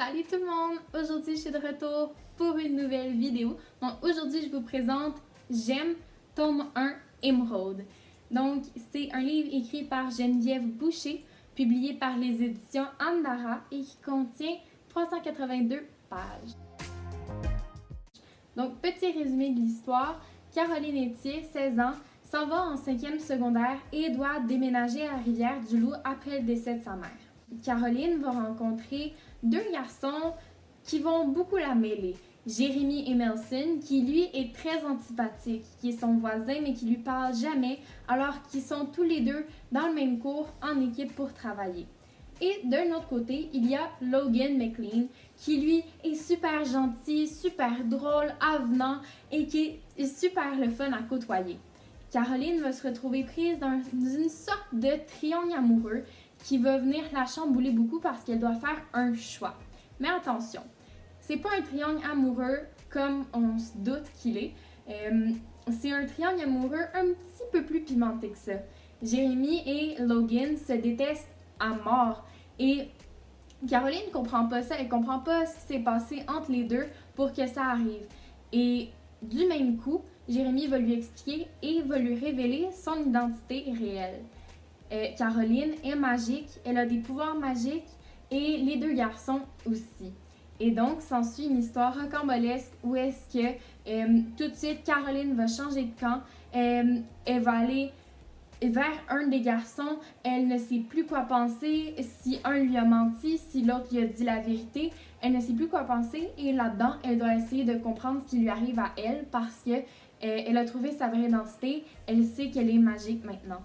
Salut tout le monde! Aujourd'hui, je suis de retour pour une nouvelle vidéo. Donc aujourd'hui, je vous présente J'aime, tome 1, Émeraude. Donc, c'est un livre écrit par Geneviève Boucher, publié par les éditions Andara et qui contient 382 pages. Donc, petit résumé de l'histoire. Caroline Etier, 16 ans, s'en va en 5e secondaire et doit déménager à Rivière-du-Loup après le décès de sa mère. Caroline va rencontrer deux garçons qui vont beaucoup la mêler. Jérémy et Melson, qui lui est très antipathique, qui est son voisin mais qui lui parle jamais, alors qu'ils sont tous les deux dans le même cours en équipe pour travailler. Et d'un autre côté, il y a Logan McLean, qui lui est super gentil, super drôle, avenant et qui est super le fun à côtoyer. Caroline va se retrouver prise dans une sorte de triangle amoureux qui va venir la chambouler beaucoup parce qu'elle doit faire un choix. Mais attention, c'est pas un triangle amoureux comme on se doute qu'il est. C'est un triangle amoureux un petit peu plus pimenté que ça. Jérémy et Logan se détestent à mort et Caroline comprend pas ça, elle comprend pas ce qui s'est passé entre les deux pour que ça arrive. Et du même coup, Jérémy va lui expliquer et va lui révéler son identité réelle. Caroline est magique, elle a des pouvoirs magiques et les deux garçons aussi. Et donc, s'ensuit une histoire rocambolesque où est-ce que tout de suite Caroline va changer de camp, elle va aller vers un des garçons, elle ne sait plus quoi penser, si un lui a menti, si l'autre lui a dit la vérité, elle ne sait plus quoi penser et là-dedans, elle doit essayer de comprendre ce qui lui arrive à elle parce que elle a trouvé sa vraie identité, elle sait qu'elle est magique maintenant.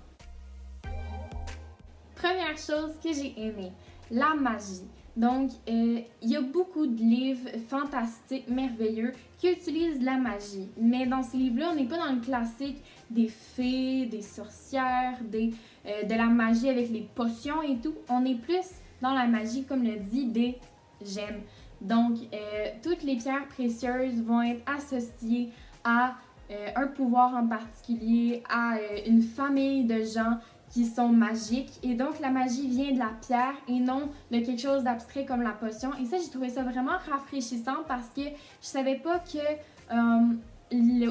Première chose que j'ai aimée, la magie. Donc, il y a beaucoup de livres fantastiques, merveilleux, qui utilisent la magie. Mais dans ces livres-là, on n'est pas dans le classique des fées, des sorcières, de la magie avec les potions et tout. On est plus dans la magie, comme le dit, des gemmes. Donc, toutes les pierres précieuses vont être associées à un pouvoir en particulier, à une famille de gens qui sont magiques. Et donc, la magie vient de la pierre et non de quelque chose d'abstrait comme la potion. Et ça, j'ai trouvé ça vraiment rafraîchissant parce que je savais pas que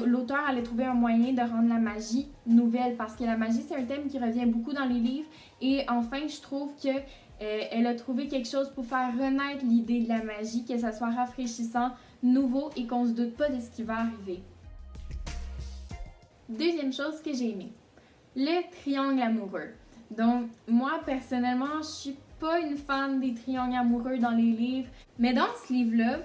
l'auteur allait trouver un moyen de rendre la magie nouvelle. Parce que la magie, c'est un thème qui revient beaucoup dans les livres. Et enfin, je trouve que elle a trouvé quelque chose pour faire renaître l'idée de la magie, que ça soit rafraîchissant, nouveau et qu'on se doute pas de ce qui va arriver. Deuxième chose que j'ai aimée, le triangle amoureux. Donc, moi, personnellement, je suis pas une fan des triangles amoureux dans les livres, mais dans ce livre-là,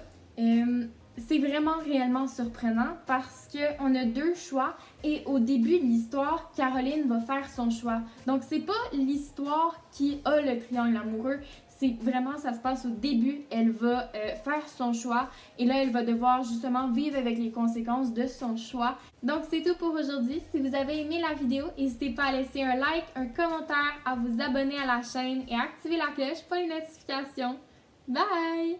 c'est vraiment réellement surprenant parce qu'on a deux choix et au début de l'histoire, Caroline va faire son choix. Donc, c'est pas l'histoire qui a le triangle amoureux, c'est vraiment, ça se passe au début, elle va faire son choix et là, elle va devoir justement vivre avec les conséquences de son choix. Donc, c'est tout pour aujourd'hui. Si vous avez aimé la vidéo, n'hésitez pas à laisser un like, un commentaire, à vous abonner à la chaîne et à activer la cloche pour les notifications. Bye!